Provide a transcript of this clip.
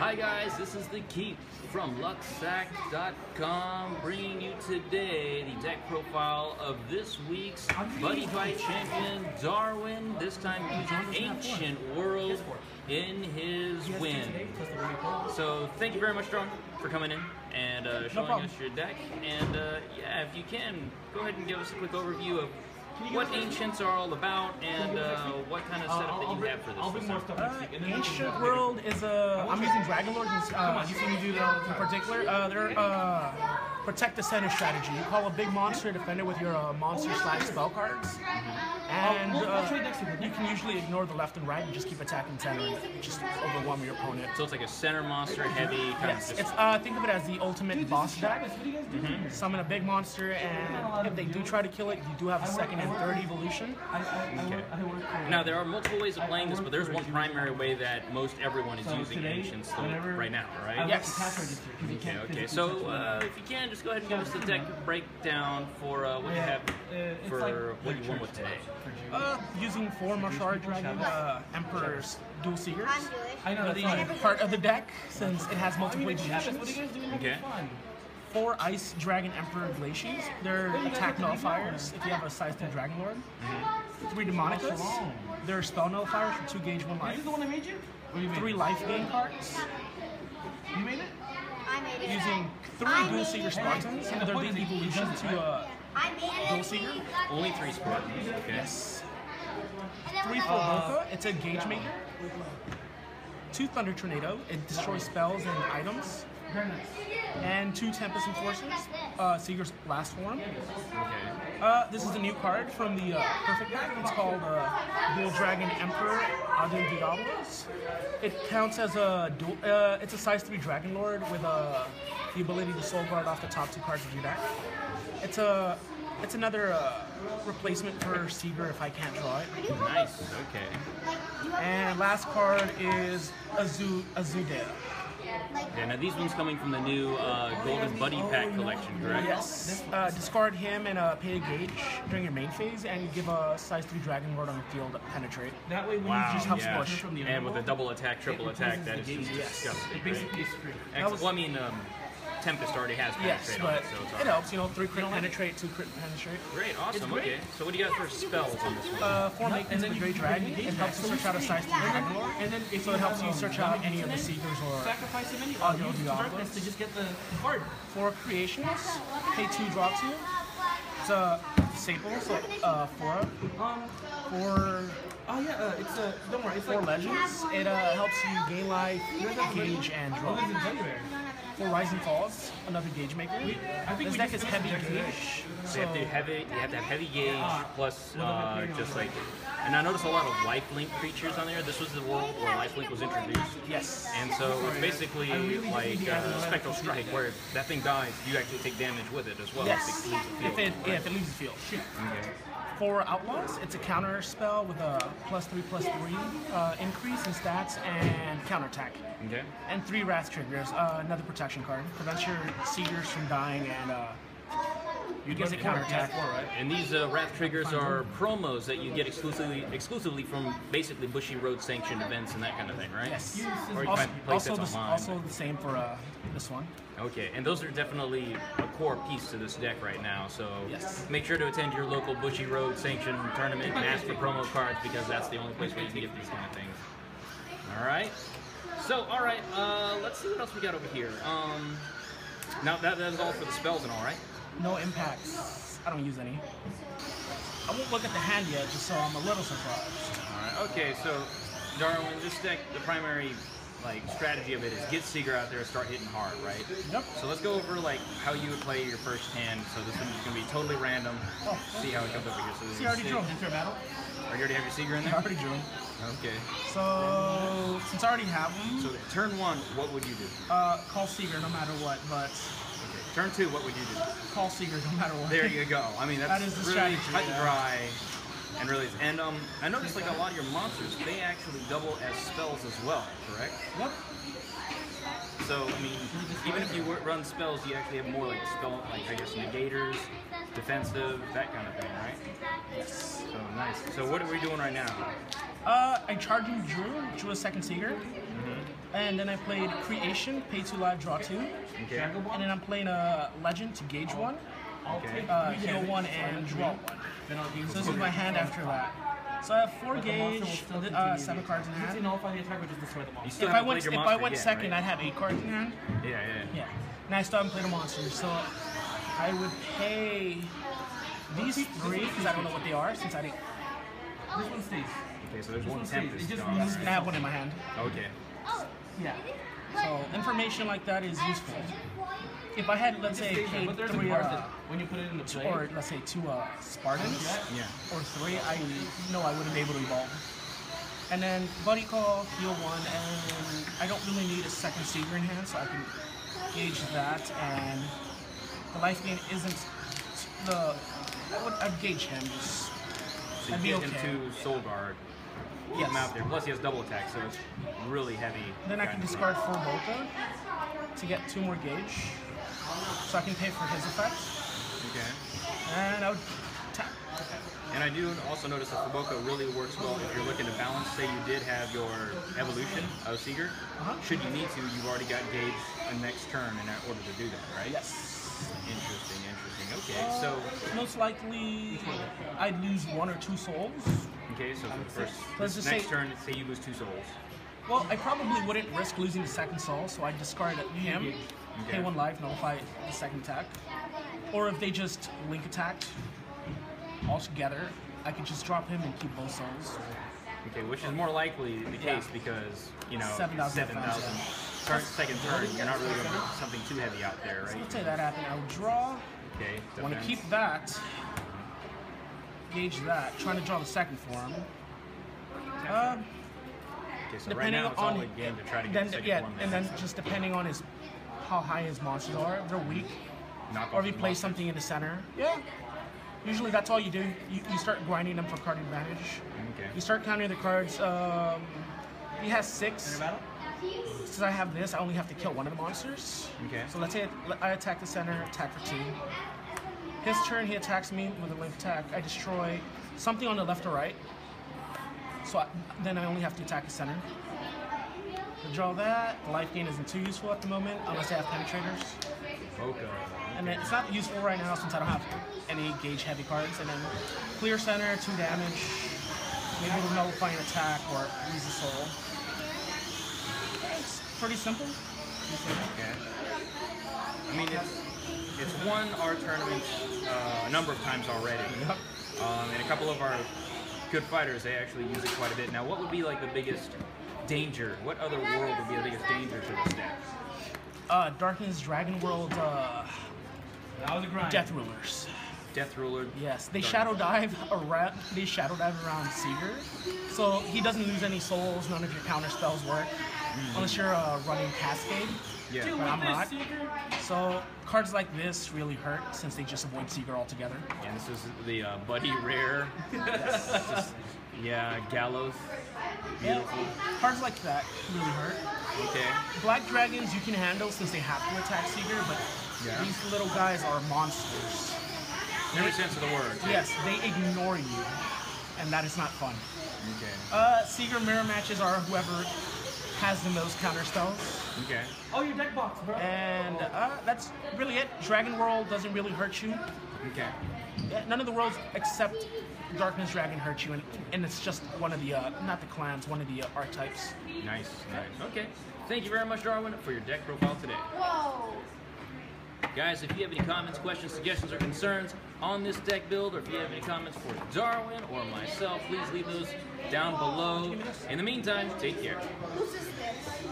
Hi guys, this is the Keep from Lucksack.com bringing you today the deck profile of this week's BuddyFight Champion Darwin, this time using Ancient World in his win. So thank you very much, Darwin, for coming in and showing us your deck. And yeah, if you can, go ahead and give us a quick overview of what Ancients are all about and what kind of setup that you have for this. Ancient World is I'm using Dragon Lord in particular. They're protect the center strategy. You call a big monster, defend it with your monster/spell cards. And you can usually ignore the left and right and just keep attacking center and just overwhelm your opponent. So it's like a center monster heavy kind of system. It's think of it as the ultimate boss deck. Summon a big monster, and if they do try to kill it, you do have a second and third evolution. Okay. Now there are multiple ways of playing this, but there's one primary way that most everyone is using Ancients right now, right? Yes. Okay. So if you can, just go ahead and give us the deck breakdown for what you have for what you won with today. Using 4 martial art dragon Emperor's dual seekers. The part of the deck, since it has multiple evolutions. Okay. 4 Ice Dragon Emperor Glaciers. They're attack nullifiers if you have a size 3 Dragon Lord. 3 Demonicas. They're spell nullifiers for 2 gauge 1 life. 3 life gain cards. You made it? I made it. Using 3 dual seeker Spartans. They're the evolution to dual seeker. Only 3 Spartans. Okay. Yes. 3 for Boca. It's a gauge maker. 2 Thunder Tornado. It destroys spells and items. And 2 Tempest Enforcers, Seeger's last form. Okay. This is a new card from the Perfect deck. It's called Dual Dragon Emperor Adu Diablos. It counts as a dual. It's a size 3 Dragon Lord with the ability to soul guard off the top 2 cards of your deck. It's another replacement for Seeger if I can't draw it. Nice. Okay. And last card is Azudea. Yeah, now these ones coming from the new Golden Buddy Pack collection, correct? Yes. Discard him and pay a gauge during your main phase, and you give a size 3 Dragon Lord on the field penetrate. That way, when Wow, just helps yeah. push. And with a double attack, triple attack, that is just disgusting. It basically is free. Well, I mean, Tempest already has penetrate Yes, on but it, so it's it helps. 3 crit penetrate, 2 crit penetrate. Great, awesome. Okay, so what do you got for spells on this one? 4 makings of the Great Dragon. It helps you search out a size 3 Dragon Lord, and then so it helps you search out any of the Seekers or Sacrifice of any Audio Diablos. to just get the card. 4 creations. Pay 2, draw 2. It's a staple, so 4. 4. Oh yeah, it's don't worry, it's 4 legends. It helps you gain life, gauge, and draw. 4 Rising Falls, another gauge maker. This deck is heavy gauge. So you have to have heavy gauge plus just like, and I noticed a lot of lifelink creatures on there. This was the world where lifelink was introduced. Yes. And so it's basically like Spectral Strike, where if that thing dies, you actually take damage with it as well. Yes. If it leaves the field. If it leaves the field. Okay. 4 Outlaws. It's a counter spell with a +3/+3 increase in stats and counterattack. Okay. And 3 Wrath Triggers. Another protection card. Prevents your Seekers from dying and you get a counterattack. And these Wrath Triggers are promos that you get exclusively from basically Bushy Road sanctioned events and that kind of thing, right? Yes. Or you find play sets online. Also the same for this one. Okay, and those are definitely a core piece to this deck right now, so make sure to attend your local Bushy Road sanctioned tournament and ask for promo cards, because that's the only place where you can get these kind of things. Alright, so let's see what else we got over here. Now that is all for the spells and all, right? No impacts. I don't use any. I won't look at the hand yet, just so I'm a little surprised. Alright, okay, so Darwin, this deck, the primary strategy of it is get Seeger out there and start hitting hard, right? Yep. So let's go over how you would play your first hand. So this one's gonna be totally random. See how it comes over here. So See, I already drew. Enter battle. Or you already have your Seeger in there? I already drew. Okay. So since I already have one. So turn 1, what would you do? Call Seeger no matter what, but. Okay. Turn 2, what would you do? Call Seeger no matter what. There you go. I mean that's that is the really strategy, cut and dry. And really, I noticed a lot of your monsters, they actually double as spells as well, correct? Yep. So, I mean, even if you run spells, you actually have more spell, I guess, negators, defensive, that kind of thing, right? Yes. So, nice. So, what are we doing right now? I charging drew a second Seeger. And then I played Creation, Pay 2 Live, Draw 2. Okay. And then I'm playing a Legend to Gauge 1, Okay. Heal 1, and Draw 1. So this is my hand after that. So I have 4 gauge, 7 cards in hand. You still If haven't played your I monster went yet, second, right? I'd have 8 cards in hand. Yeah. Yeah. And I still haven't played a monster, so I would pay these 3 because I don't know what they are since I didn't. This one stays. Okay, so there's one stays. Tempest. It just gone. moves. And I have one in my hand. Okay. Yeah. So information like that is useful. If I had, let's say, paid But there's 3, a card that when you put it in the play. or let's say 2 Spartans, Yeah. or 3, I know I wouldn't be able to evolve. And then Buddy Call, Heal 1, and I don't really need a second Seeger in hand, so I can gauge that, and the life gain isn't I'd gauge him. So I'd you be get okay. him to Soul Guard. Keep Yes. him out there. Plus he has double attack, so it's really heavy. Then I can discard 4 Boca to get 2 more gauge, so I can pay for his effect, Okay. and I would tap. And I do also notice that Fuboka really works well if you're looking to balance. Say you did have your evolution of Seeger. Should you need to, you've already got gauge a next turn in order to do that, right? Yes. Interesting. Okay, so Most likely, I'd lose 1 or 2 souls. okay, so for the Let's first just next say- turn, say you lose 2 souls. Well, I probably wouldn't risk losing the second soul, so I'd discard him, pay 1 life, nullify the second attack. Or if they just link attacked all together, I could just drop him and keep both souls. Okay, which is more likely the case because, you know, 7,000 7,000. Second turn, you're not really going to put something too heavy out there, right? Let's say that happened. I would draw. Okay, I want to defense. keep that. Gauge that. Trying to draw the second for him. Okay, so right Depending now it's on all a game to try to get then the second yeah, form and there. then just depending on how high his monsters are, if they're weak, Knock or off if he his plays monster. something in the center. Yeah. Usually that's all you do. You start grinding them for card advantage. Okay. You start counting the cards. He has 6. Since I have this, I only have to kill 1 of the monsters. Okay. So let's say I attack the center, attack for 2. His turn, he attacks me with a link attack. I destroy something on the left or right. So then I only have to attack the center. I draw that. The life gain isn't too useful at the moment, unless I have penetrators. Okay. And then it's not useful right now since I don't have any gauge heavy cards. And then clear center, 2 damage. Maybe it'll nullify an attack or lose a soul. It's pretty simple. Okay. I mean, it's won our tournament a number of times already. Yep. And a couple of our good fighters, they actually use it quite a bit. Now, what would be like the biggest danger? What other world would be the biggest danger to this deck? Darkness, Dragon World, That was a grind. Death Rulers. Death Ruler. Yes, they Darkness. shadow dive around. They shadow dive around Seeger, so he doesn't lose any souls. None of your counter spells work, unless you're running Cascade. Yeah. But I'm not. So cards like this really hurt since they just avoid Seeger altogether. And this is the Buddy Rare. Just, yeah, Gallows. Beautiful. Yeah, cards like that really hurt. Okay. Black Dragons you can handle since they have to attack Seeger, but Yeah. these little guys are monsters. In every sense of the word. Yes, they ignore you, and that is not fun. Okay. Seeger mirror matches are whoever has the most counter spells. Okay. Oh, your deck box, bro. And that's really it. Dragon World doesn't really hurt you. Okay. Yeah, none of the worlds except Darkness Dragon hurt you, and it's just one of the, not the clans, one of the archetypes. Nice. Okay. Thank you very much, Darwin, for your deck profile today. Whoa! Guys, if you have any comments, questions, suggestions, or concerns on this deck build, or if you have any comments for Darwin or myself, please leave those down below. In the meantime, take care. Whose is this?